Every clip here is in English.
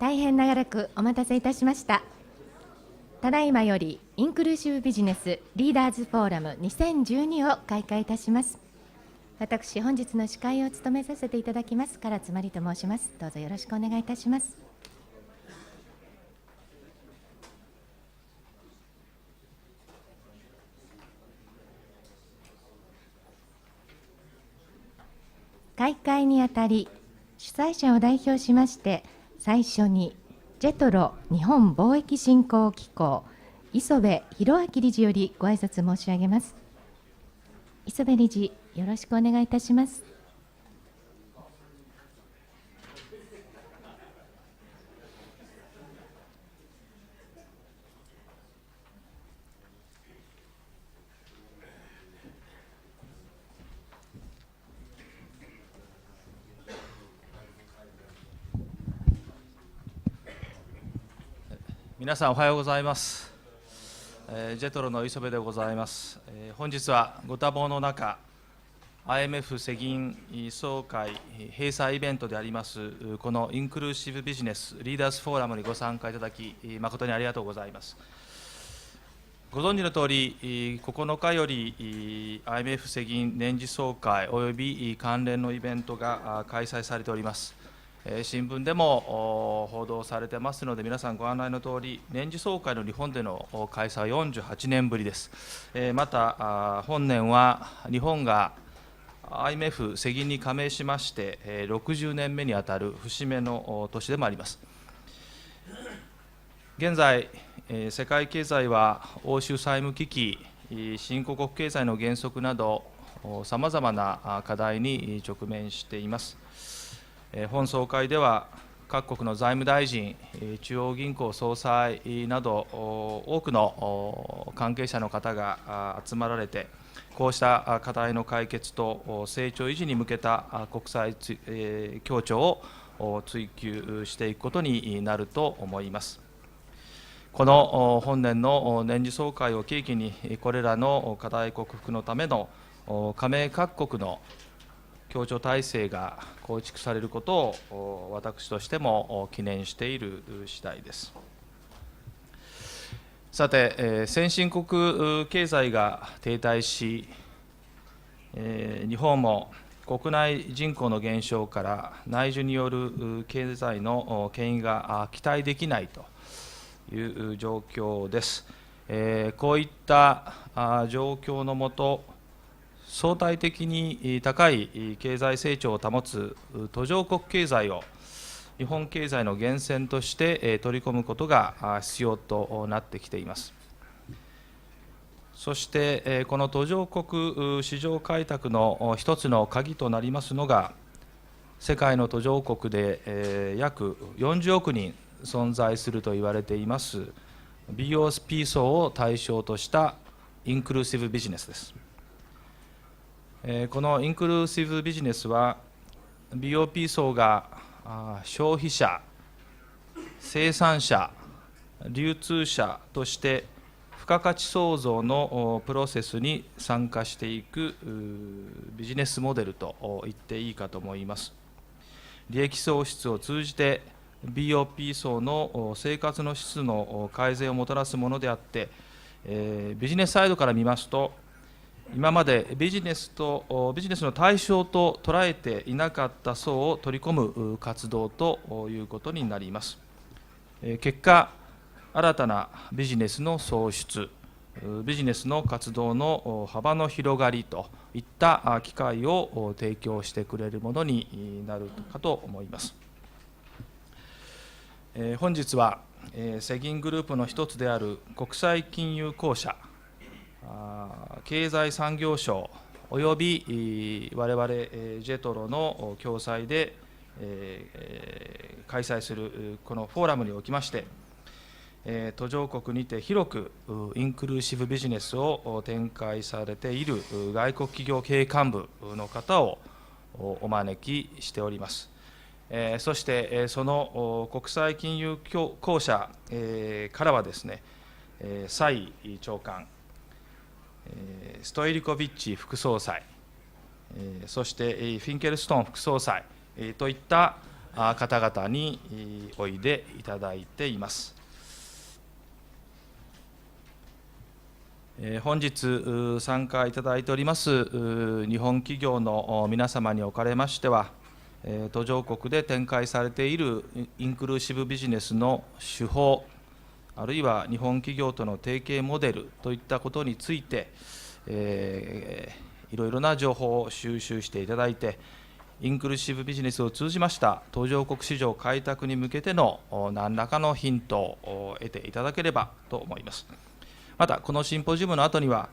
大変長らくお待たせいたしました。ただいまよりインクルーシブビジネスリーダーズフォーラム2012を開会いたします。私、本日の司会を務めさせていただきます唐津真理と申します。どうぞよろしくお願いいたします。開会にあたり、主催者を代表しまして、最初にJETRO日本貿易振興機構磯部弘明理事よりご挨拶申し上げます。磯部理事、よろしくお願いいたします。皆さんおはようございます。JETROの磯部でございます。本日はご多忙の中、IMF 世銀総会閉鎖イベントであります、このインクルーシブビジネスリーダーズフォーラムにご参加いただき、誠にありがとうございます。ご存知のとおり、9日より IMF 世銀年次総会および関連のイベントが開催されております。新聞でも報道されてますので、皆さんご案内のとおり、年次総会の日本での開催は48年ぶりです。また、本年は日本が IMF 世銀に加盟しまして、60年目にあたる節目の年でもあります。現在、世界経済は欧州債務危機、新興国経済の減速など、さまざまな課題に直面しています。本総会では、各国の財務大臣、中央銀行総裁など、多くの関係者の方が集まられて、こうした課題の解決と成長維持に向けた国際協調を追求していくことになると思います。この本年の年次総会を契機に、これらの課題克服のための加盟各国の協調体制が構築されることを私としても記念している次第です。さて、先進国経済が停滞し、日本も国内人口の減少から内需による経済の牽引が期待できないという状況です。こういった状況のもと、相対的に高い経済成長を保つ途上国経済を日本経済の源泉として取り込むことが必要となってきています。そしてこの途上国市場開拓の一つの鍵となりますのが、世界の途上国で約40億人存在すると言われています BOP 層を対象としたインクルーシブビジネスです。このインクルーシブビジネスは BOP 層が消費者、生産者、流通者として付加価値創造のプロセスに参加していくビジネスモデルと言っていいかと思います。利益創出を通じて BOP 層の生活の質の改善をもたらすものであって、ビジネスサイドから見ますと、今までビジネスの対象と捉えていなかった層を取り込む活動ということになります。結果、新たなビジネスの創出、ビジネスの活動の幅の広がりといった機会を提供してくれるものになるかと思います。本日は世銀グループの一つである国際金融公社、経済産業省および我々JETROの共催で開催するこのフォーラムにおきまして、途上国にて広くインクルーシブビジネスを展開されている外国企業経営幹部の方をお招きしております。そしてその国際金融公社からはですね、蔡長官、ストイリコビッチ副総裁、そしてフィンケルストーン副総裁といった方々においでいただいています。本日参加いただいております日本企業の皆様におかれましては、途上国で展開されているインクルーシブビジネスの手法、あるいは日本企業との提携モデルといったことについて、いろいろな情報を収集していただいて、インクルーシブビジネスを通じました途上国市場開拓に向けての何らかのヒントを得ていただければと思います。また、このシンポジウムの後には、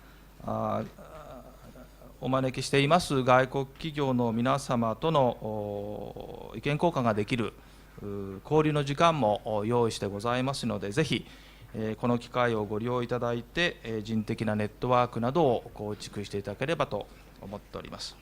お招きしています外国企業の皆様との意見交換ができる交流の時間も用意してございますので、ぜひこの機会をご利用いただいて、人的なネットワークなどを構築していただければと思っております。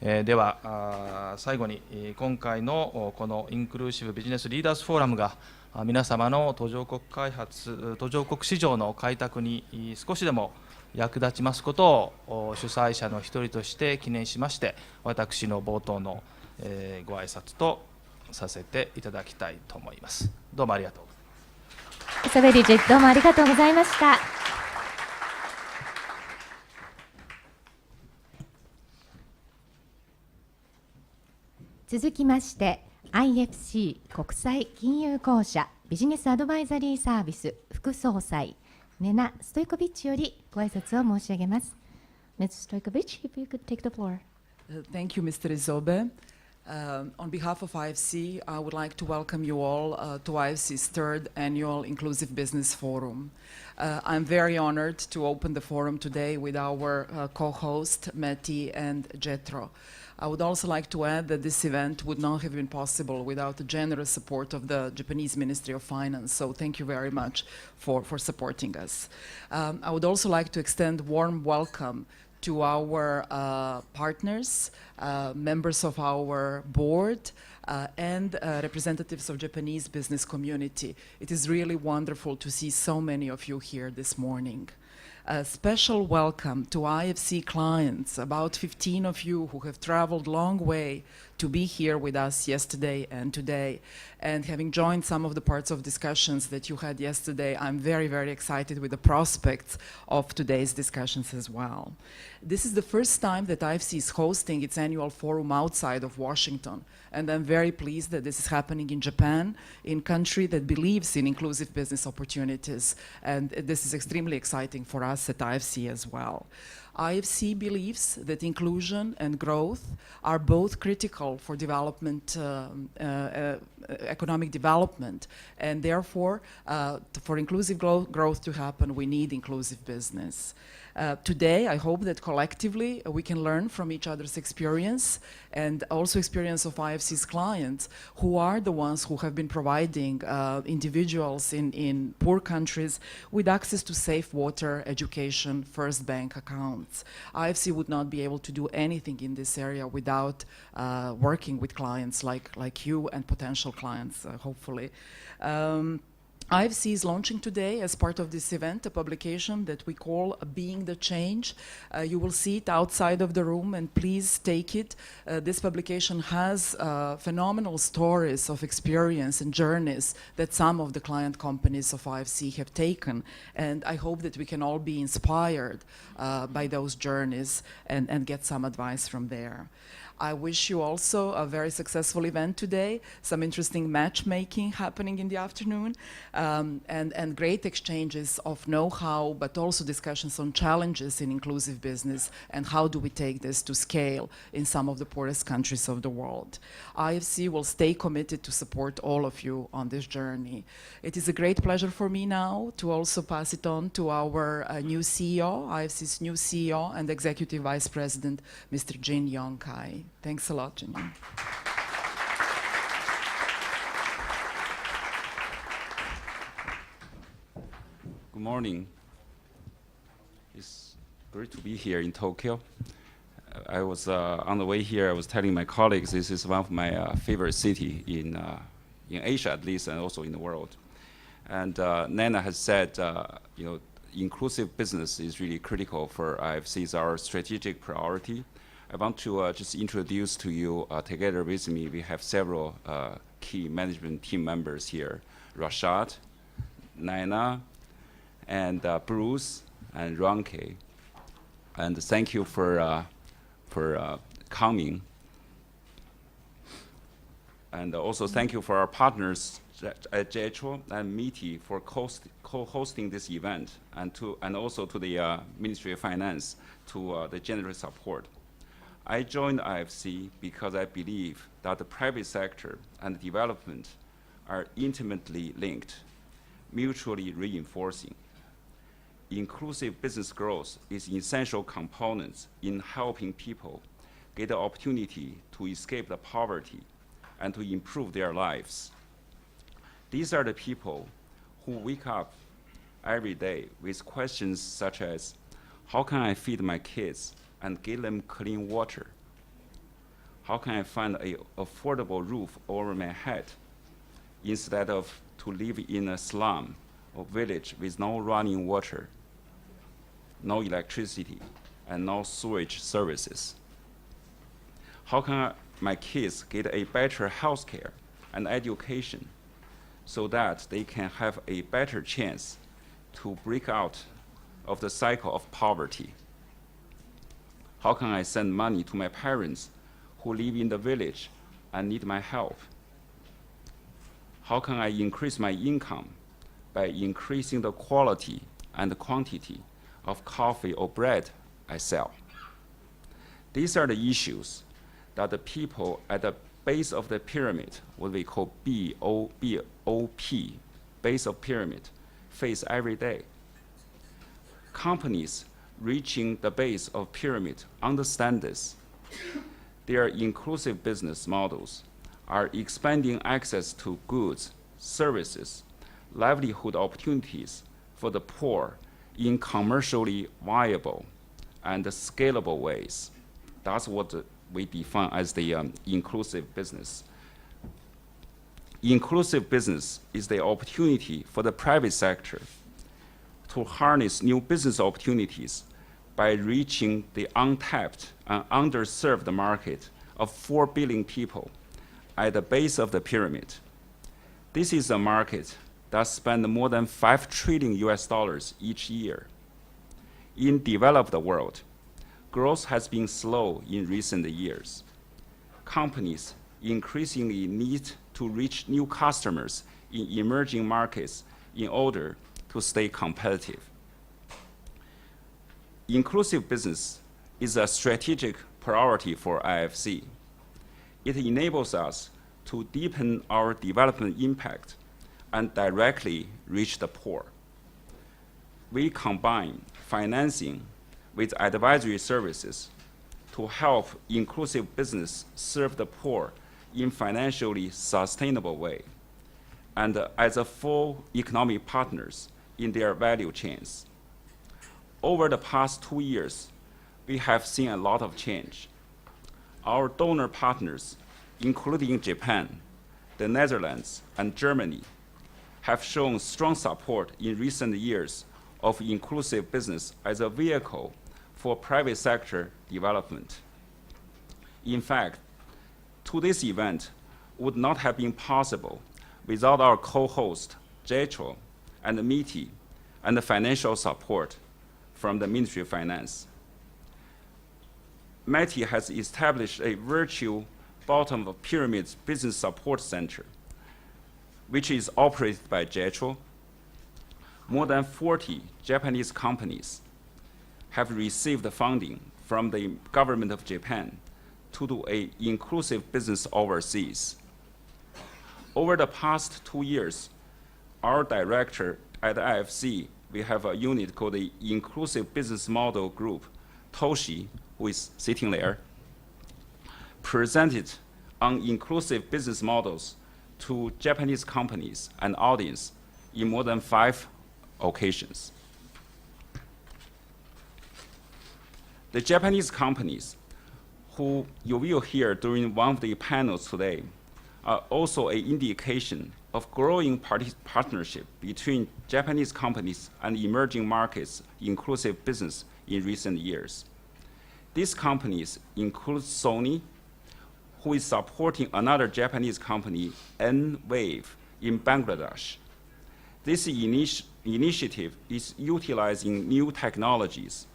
では、最後に今回のこのインクルーシブビジネスリーダーズフォーラムが皆様の途上国開発、途上国市場の開拓に少しでも役立ちますことを主催者の一人として記念しまして、私の冒頭のご挨拶とさせていただきたいと思います。どうもありがとう。イソベ理事、どうもありがとうございました。続きまして、IFC 国際金融公社ビジネスアドバイザリーサービス副総裁、ネナ・ストイコビッチよりご挨拶を申し上げます。Ms. Stoiljkovic, if you could take the floor. Thank you, Mr. Isobe. On behalf of IFC, I would like to welcome you all to IFC's third annual Inclusive Business Forum. I'm very honored to open the forum today with our co-host, METI and JETRO. I would also like to add that this event would not have been possible without the generous support of the Japanese Ministry of Finance, so thank you very much for supporting us. I would also like to extend warm welcome to our partners, members of our board, and representatives of Japanese business community. It is really wonderful to see so many of you here this morning. A special welcome to IFC clients, about 15 of you who have traveled long way to be here with us yesterday and today. And having joined some of the parts of discussions that you had yesterday, I'm very, very excited with the prospects of today's discussions as well. This is the first time that IFC is hosting its annual forum outside of Washington. And I'm very pleased that this is happening in Japan, in a country that believes in inclusive business opportunities. And this is extremely exciting for us at IFC as well. IFC believes that inclusion and growth are both critical for development, economic development, and therefore, for inclusive growth to happen, we need inclusive business. Today, I hope that collectively we can learn from each other's experience and also experience of IFC's clients, who are the ones who have been providing individuals in poor countries with access to safe water, education, first bank accounts. IFC would not be able to do anything in this area without working with clients like you and potential clients, hopefully. IFC is launching today, as part of this event, a publication that we call Being the Change. You will see it outside of the room, and please take it. This publication has phenomenal stories of experience and journeys that some of the client companies of IFC have taken, and I hope that we can all be inspired by those journeys and get some advice from there. I wish you also a very successful event today, some interesting matchmaking happening in the afternoon, and great exchanges of know-how, but also discussions on challenges in inclusive business and how do we take this to scale in some of the poorest countries of the world. IFC will stay committed to support all of you on this journey. It is a great pleasure for me now to also pass it on to our new CEO, IFC's new CEO and Executive Vice President, Mr. Jin Yong-kai. Thanks a lot, Jin. Good morning. It's great to be here in Tokyo. I was on the way here. I was telling my colleagues this is one of my favorite cities in Asia, at least, and also in the world. And Nena has said, you know, inclusive business is really critical for IFC. It's our strategic priority. I want to just introduce to you, together with me, we have several key management team members here, Rashad, Nena, and Bruce, and Ronke. And thank you for coming. And also thank you for our partners at JETRO and MITI for co-hosting this event, and also to the Ministry of Finance to the generous support. I joined IFC because I believe that the private sector and development are intimately linked, mutually reinforcing. Inclusive business growth is an essential component in helping people get the opportunity to escape the poverty and to improve their lives. These are the people who wake up every day with questions such as, how can I feed my kids and give them clean water? How can I find an affordable roof over my head instead of to live in a slum or village with no running water, no electricity, and no sewage services? How can my kids get a better health care and education so that they can have a better chance to break out of the cycle of poverty? How can I send money to my parents who live in the village and need my help? How can I increase my income by increasing the quality and the quantity of coffee or bread I sell? These are the issues that the people at the base of the pyramid, what we call BOP, base of pyramid, face every day. Companies reaching the base of pyramid understand this. Their inclusive business models are expanding access to goods, services, livelihood opportunities for the poor in commercially viable and scalable ways. That's what we define as the inclusive business. Inclusive business is the opportunity for the private sector to harness new business opportunities by reaching the untapped and underserved market of 4 billion people at the base of the pyramid. This is a market that spends more than $5 trillion each year. In developed world, growth has been slow in recent years. Companies increasingly need to reach new customers in emerging markets in order to stay competitive. Inclusive business is a strategic priority for IFC. It enables us to deepen our development impact and directly reach the poor. We combine financing with advisory services to help inclusive business serve the poor in financially sustainable way, and as a full economic partners in their value chains. Over the past 2 years, we have seen a lot of change. Our donor partners, including Japan, the Netherlands, and Germany, have shown strong support in recent years of inclusive business as a vehicle for private sector development. In fact, today's event would not have been possible without our co-host, JETRO, and MITI, and the financial support from the Ministry of Finance. MITI has established a virtual bottom-of-pyramid business support center, which is operated by JETRO. More than 40 Japanese companies have received funding from the government of Japan to do an inclusive business overseas. Over the past 2 years, our director at IFC, we have a unit called the Inclusive Business Model Group, Toshi, who is sitting there, presented on inclusive business models to Japanese companies and audience in more than 5 occasions. The Japanese companies who you will hear during one of the panels today are also an indication of growing partnership between Japanese companies and emerging markets inclusive business in recent years. These companies include Sony, who is supporting another Japanese company, N-Wave, in Bangladesh. This initiative is utilizing new technologies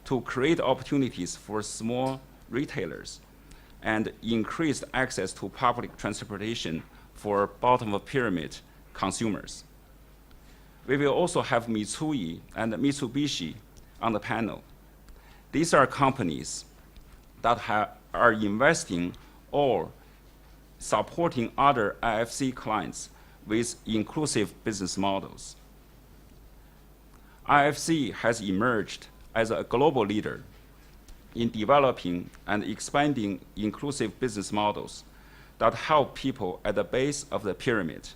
to create opportunities for small retailers and increased access to public transportation for bottom-of-pyramid consumers. We will also have Mitsui and Mitsubishi on the panel. These are companies that are investing or supporting other IFC clients with inclusive business models. IFC has emerged as a global leader in developing and expanding inclusive business models that help people at the base of the pyramid.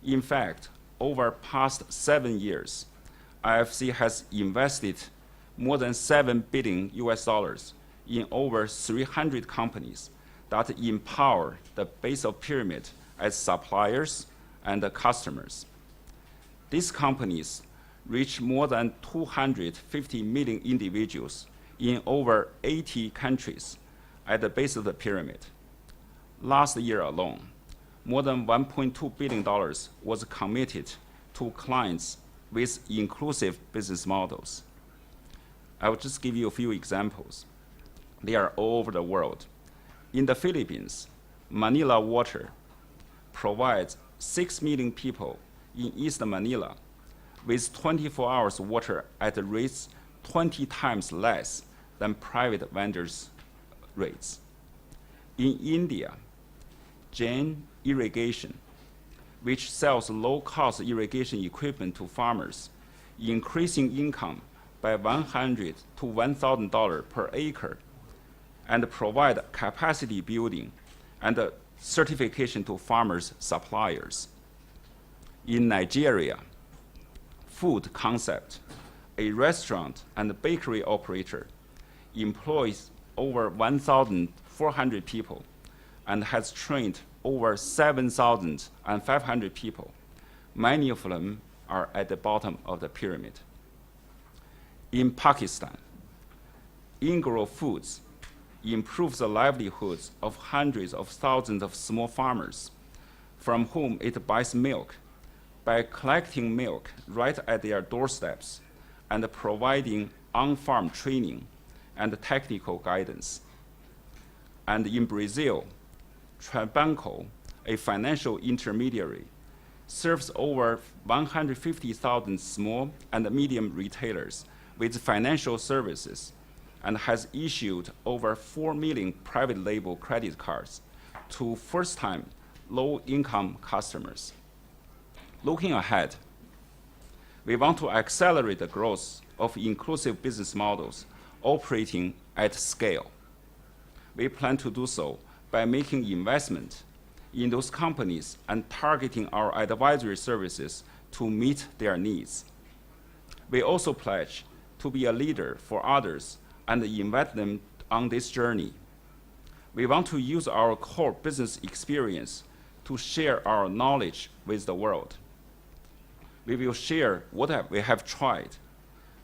In fact, over past 7 years, IFC has invested more than $7 billion in over 300 companies that empower the base of pyramid as suppliers and customers. These companies reach more than 250 million individuals in over 80 countries at the base of the pyramid. Last year alone, more than $1.2 billion was committed to clients with inclusive business models. I will just give you a few examples. They are all over the world. In the Philippines, Manila Water provides 6 million people in East Manila with 24 hours water at rates 20 times less than private vendors' rates. In India, Jain Irrigation, which sells low-cost irrigation equipment to farmers, increasing income by $100 to $1,000 per acre, and provide capacity building and certification to farmers' suppliers. In Nigeria, Food Concept, a restaurant and bakery operator, employs over 1,400 people and has trained over 7,500 people. Many of them are at the bottom of the pyramid. In Pakistan, Ingro Foods improves the livelihoods of hundreds of thousands of small farmers from whom it buys milk by collecting milk right at their doorsteps and providing on-farm training and technical guidance. And in Brazil, Trabanco, a financial intermediary, serves over 150,000 small and medium retailers with financial services and has issued over 4 million private label credit cards to first-time low-income customers. Looking ahead, we want to accelerate the growth of inclusive business models operating at scale. We plan to do so by making investment in those companies and targeting our advisory services to meet their needs. We also pledge to be a leader for others and invite them on this journey. We want to use our core business experience to share our knowledge with the world. We will share what we have tried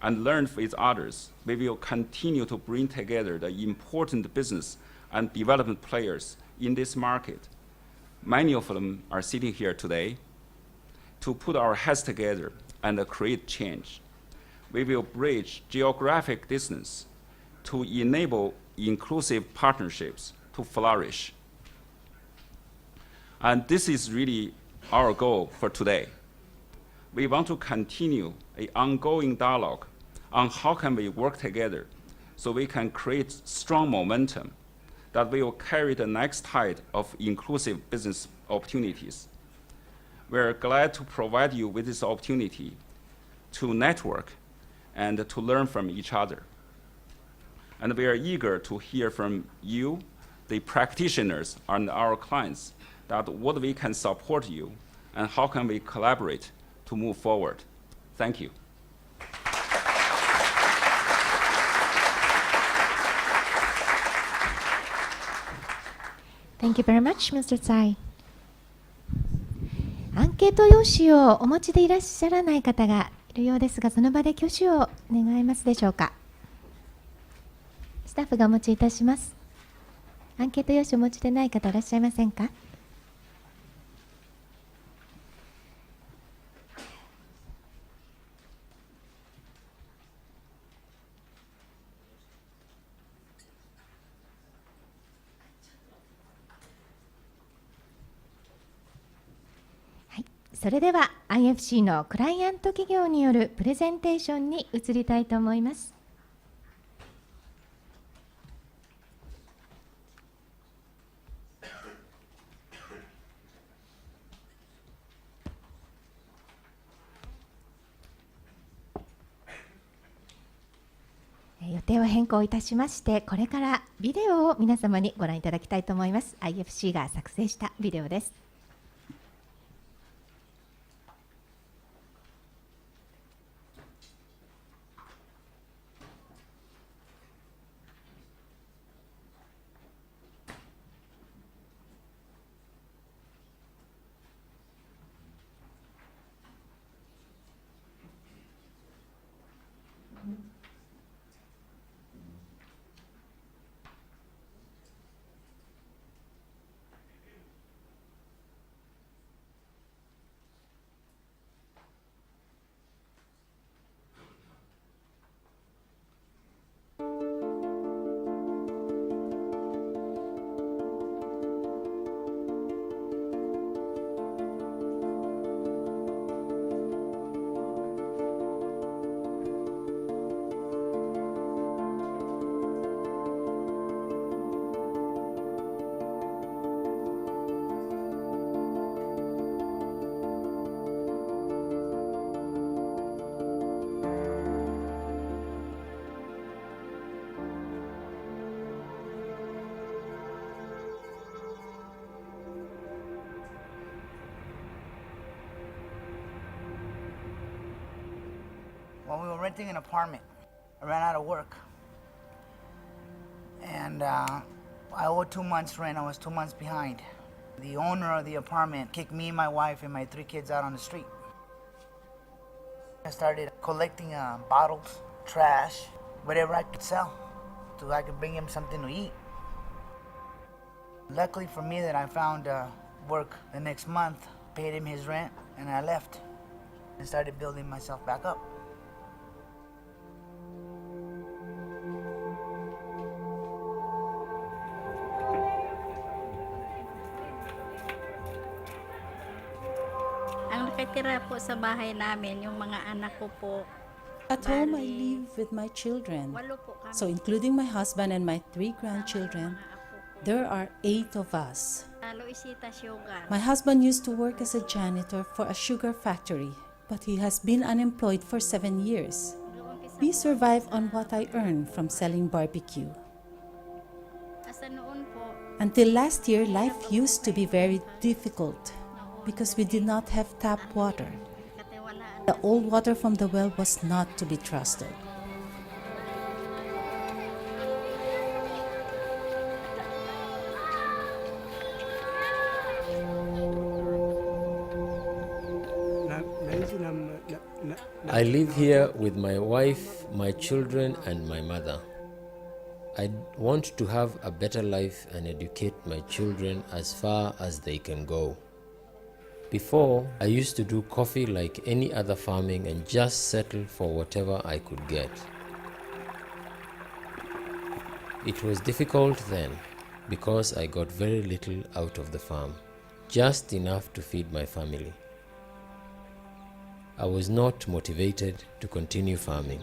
and learn with others. We will continue to bring together the important business and development players in this market. Many of them are sitting here today to put our heads together and create change. We will bridge geographic distance to enable inclusive partnerships to flourish. And this is really our goal for today. We want to continue an ongoing dialogue on how can we work together so we can create strong momentum that will carry the next tide of inclusive business opportunities. We're glad to provide you with this opportunity to network and to learn from each other. And we are eager to hear from you, the practitioners and our clients, that what we can support you and how can we collaborate to move forward. Thank you. Thank you very much, Mr. Tsai. アンケート用紙をお持ちでいらっしゃらない方がいるようですが、その場で挙手を願えますでしょうか。スタッフフがお持ちいたします。アンケート用紙お持ちでない方いらっしゃいませんか？それでは IFC のクライアント企業によるプレゼンテーションに移りたいと思います。予定を変更いたしまして、これからビデオを皆様にご覧いただきたいと思います。IFC が作成したビデオです。When we were renting an apartment, I ran out of work. And I owed 2 months rent. I was 2 months behind. The owner of the apartment kicked me, my wife, and my 3 kids out on the street. I started collecting bottles, trash, whatever I could sell, so I could bring him something to eat. Luckily for me that I found work the next month, paid him his rent, and I left and started building myself back up. Ang nakatira po sa bahay namin, yung mga anak ko po. At home, I live with my children. Walo po kami. So, including my husband and my 3 grandchildren, there are 8 of us. Luisita Sugar. My husband used to work as a janitor for a sugar factory, but he has been unemployed for 7 years. We survive on what I earn from selling barbecue. Asa noon po, Until last year, life used to be very difficult because we did not have tap water. katiwalaan. The old water from the well was not to be trusted. I live here with my wife, my children, and my mother. I want to have a better life and educate my children as far as they can go. Before, I used to do coffee like any other farming and just settle for whatever I could get. It was difficult then because I got very little out of the farm, just enough to feed my family. I was not motivated to continue farming.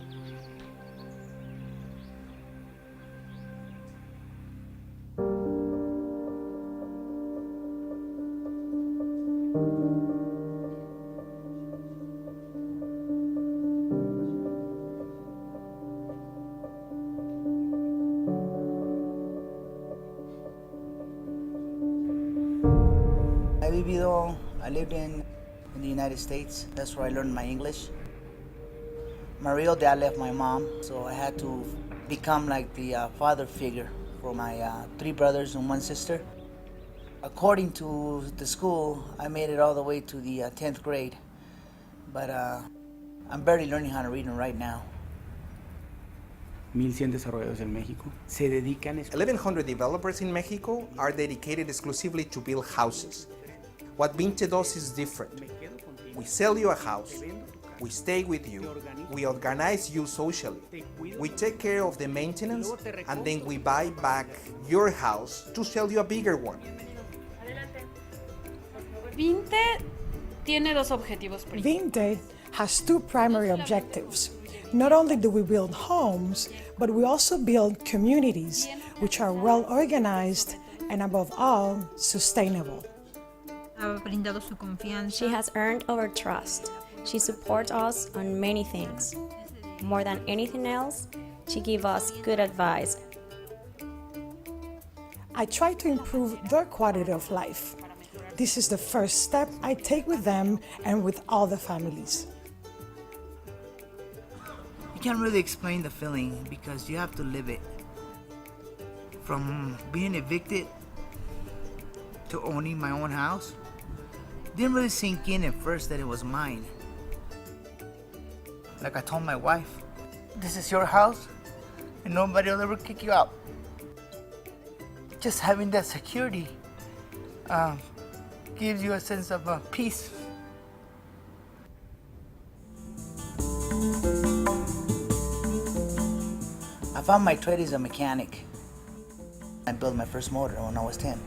I lived in the United States. That's where I learned my English. My real dad left my mom, so I had to become like the father figure for my 3 brothers and 1 sister. According to the school, I made it all the way to the 10th grade, but I'm barely learning how to read and write now. 1,100 desarrolladores en México se dedican 1,100 developers in Mexico are dedicated exclusively to build houses. What Vinte does is different. We sell you a house, we stay with you, we organize you socially, we take care of the maintenance, and then we buy back your house to sell you a bigger one. Vinte tiene dos objetivos principales. Vinte has two primary objectives. Not only do we build homes, but we also build communities which are well organized and above all, sustainable. She has earned our trust. She supports us on many things. More than anything else, she gives us good advice. I try to improve their quality of life. This is the first step I take with them and with all the families. You can't really explain the feeling because you have to live it. From being evicted to owning my own house, didn't really sink in at first that it was mine. Like I told my wife, this is your house and nobody will ever kick you out. Just having that security gives you a sense of peace. I found my trade as a mechanic. I built my first motor when I was 10.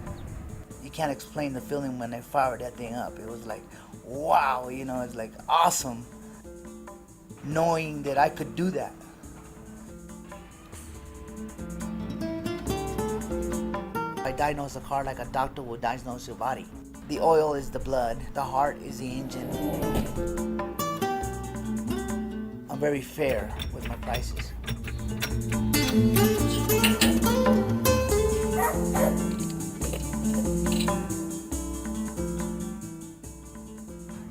You can't explain the feeling when I fired that thing up. It was like, wow, you know, it's like awesome knowing that I could do that. I diagnose a car like a doctor would diagnose your body. The oil is the blood, the heart is the engine. I'm very fair with my prices.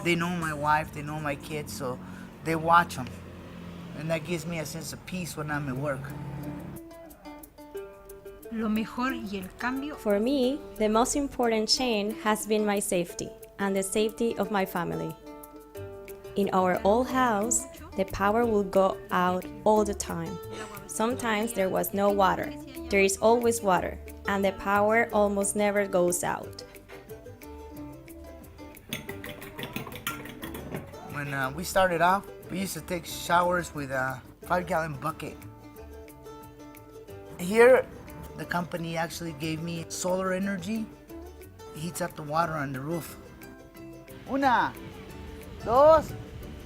They know my wife, they know my kids, so they watch them. And that gives me a sense of peace when I'm at work. For me, the most important change has been my safety and the safety of my family. In our old house, the power will go out all the time. Sometimes there was no water. There is always water, and the power almost never goes out. When we started off, we used to take showers with a 5-gallon bucket. Here, the company actually gave me solar energy. It heats up the water on the roof. Una, dos,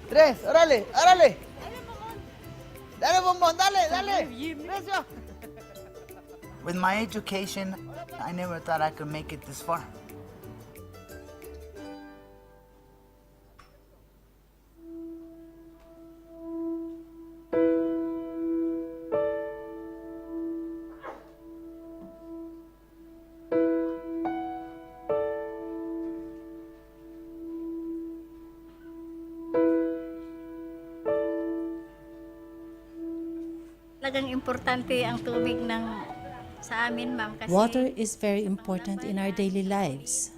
tres, órale, órale. Dale, bombón, dale, dale. Recio. With my education, I never thought I could make it this far. Talagang importante ang tubig ng sa amin, ma'am, kasi Water is very important in our daily lives.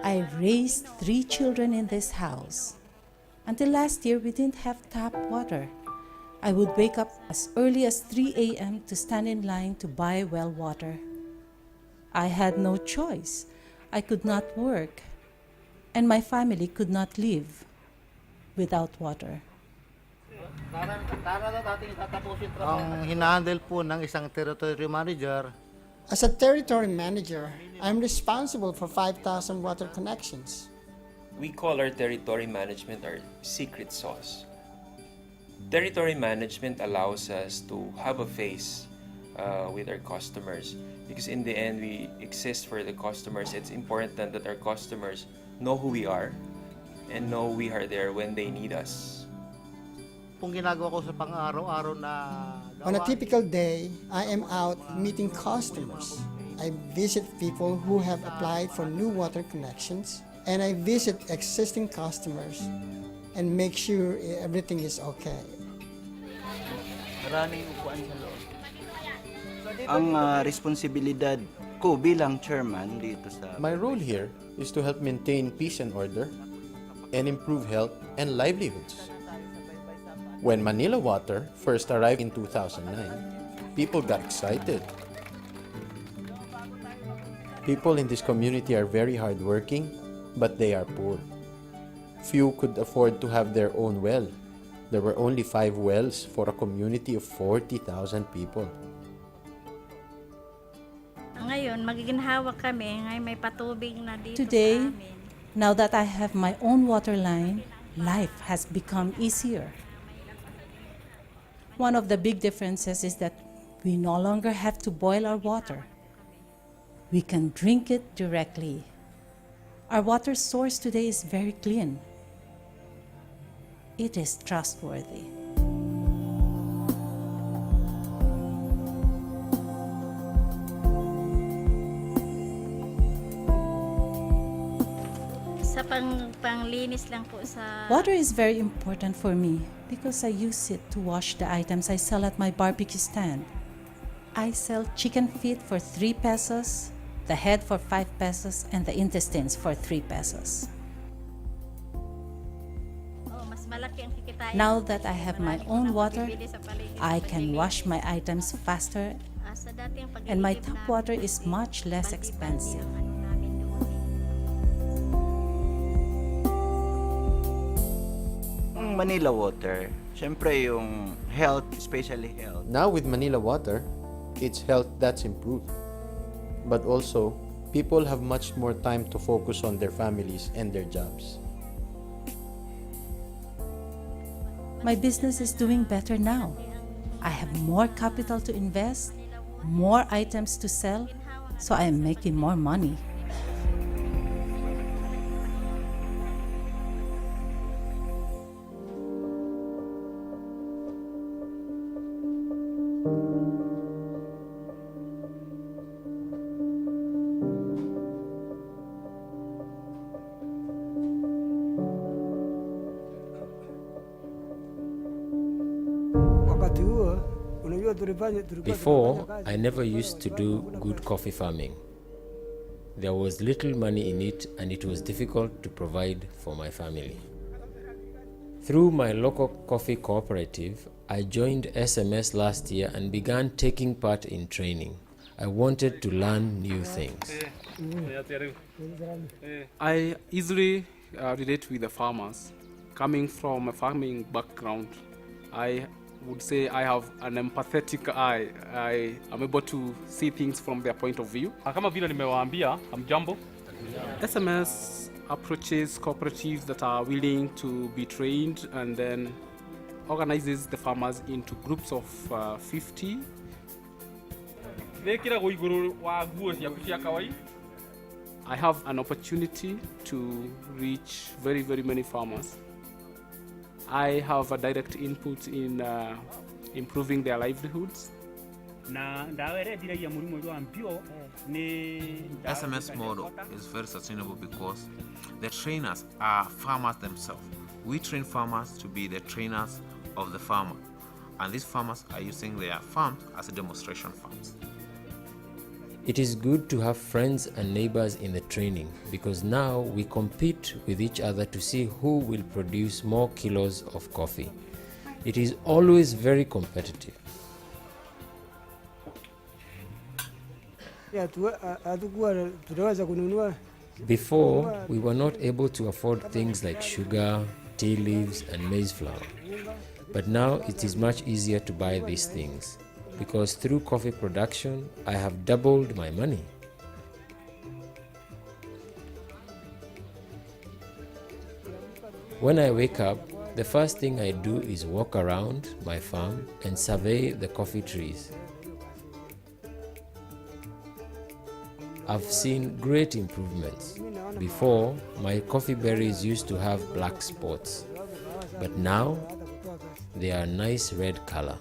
I raised 3 children in this house. Until last year, we didn't have tap water. I would wake up as early as 3 a.m. to stand in line to buy well water. I had no choice. I could not work, and my family could not live without water. Ang hinahandle po ng isang territory manager. As a territory manager, I'm responsible for 5,000 water connections. We call our territory management our secret sauce. Territory management allows us to have a face with our customers, because in the end we exist for the customers. It's important that our customers know who we are and know we are there when they need us. Kung ginagawa ko sa pang-araw-araw na On a typical day, I am out meeting customers. I visit people who have applied for new water connections, and I visit existing customers and make sure everything is okay. maraming upuan sa loob. Ang responsibilidad ko bilang chairman dito sa... My role here is to help maintain peace and order and improve health and livelihoods. When Manila Water first arrived in 2009, people got excited. People in this community are very hardworking, but they are poor. Few could afford to have their own well. There were only 5 wells for a community of 40,000 people. Ngayon, magiginhawa kami, ngayon may patubig na dito Today, sa amin. now that I have my own water line, life has become easier. One of the big differences is that we no longer have to boil our water. We can drink it directly. Our water source today is very clean. It is trustworthy. Sa panglinis lang po sa... Water is very important for me because I use it to wash the items I sell at my barbecue stand. I sell chicken feet for 3 pesos, the head for 5 pesos, and the intestines for 3 pesos. Mas malaki ang kikitain. Now that I have my own water, I can wash my items faster, Sa dati ang and my paglilib tap namin, water is much less expensive. Ang Manila Water, syempre yung health, especially health. Now with Manila Water, it's health that's improved. But also, people have much more time to focus on their families and their jobs. My business is doing better now. I have more capital to invest, more items to sell, so I am making more money. Before, I never used to do good coffee farming. There was little money in it and it was difficult to provide for my family. Through my local coffee cooperative, I joined SMS last year and began taking part in training. I wanted to learn new things. I easily relate with the farmers. Coming from a farming background, I would say I have an empathetic eye. I am able to see things from their point of view. Kama vile nimewaambia, hamjambo. SMS approaches cooperatives that are willing to be trained and then organizes the farmers into groups of 50. I have an opportunity to reach very, very many farmers. I have a direct input in improving their livelihoods. SMS model is very sustainable because the trainers are farmers themselves. We train farmers to be the trainers of the farmer, and these farmers are using their farms as demonstration farms. It is good to have friends and neighbors in the training because now we compete with each other to see who will produce more kilos of coffee. It is always very competitive. Before, we were not able to afford things like sugar, tea leaves, and maize flour. But now it is much easier to buy these things because through coffee production, I have doubled my money. When I wake up, the first thing I do is walk around my farm and survey the coffee trees. I've seen great improvements. Before, my coffee berries used to have black spots, but now they are nice red color.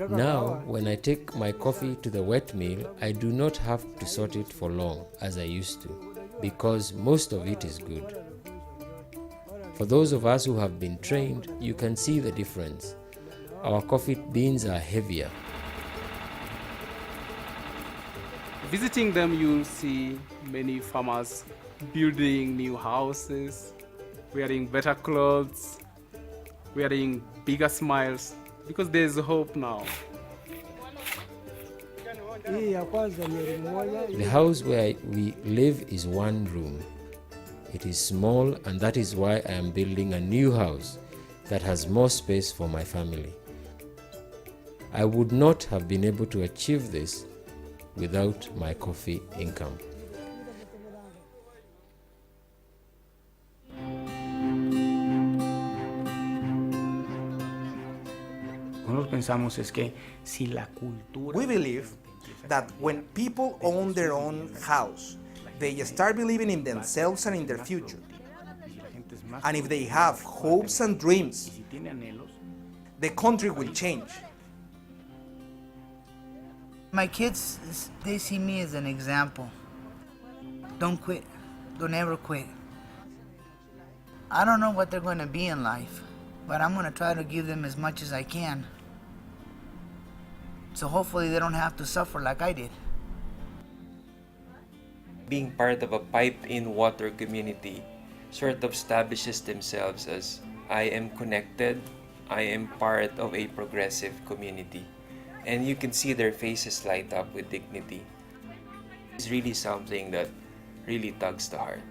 Now, when I take my coffee to the wet mill, I do not have to sort it for long as I used to, because most of it is good. For those of us who have been trained, you can see the difference. Our coffee beans are heavier. visiting them, you'll see many farmers building new houses, wearing better clothes, wearing bigger smiles, because there's hope now. The house where we live is one room. It is small, and that is why I am building a new house that has more space for my family. I would not have been able to achieve this without my coffee income. We believe that when people own their own house, they start believing in themselves and in their future. And if they have hopes and dreams, the country will change. My kids, they see me as an example. Don't quit. Don't ever quit. I don't know what they're going to be in life, but I'm going to try to give them as much as I can. So hopefully they don't have to suffer like I did. Being part of a pipe-in water community sort of establishes themselves as I am connected, I am part of a progressive community. And you can see their faces light up with dignity. It's really something that really tugs the heart.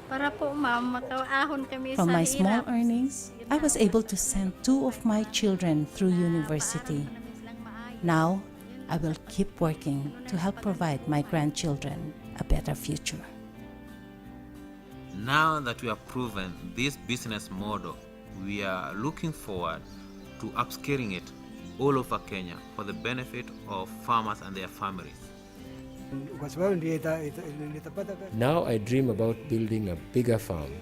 Para po ma'am, makaahon kami From sa my small hirap. earnings, I was able to send 2 of my children through university. Now, I will keep working to help provide my grandchildren a better future. Now that we have proven this business model, we are looking forward to upscaling it all over Kenya for the benefit of farmers and their families. Now I dream about building a bigger farm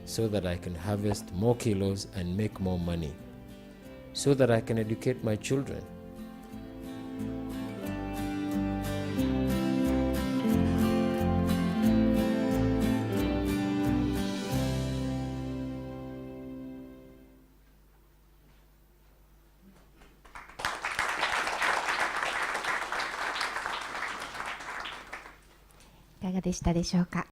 so that I can harvest more kilos and make more money, so that I can educate my children.いかがでしたでしょうか。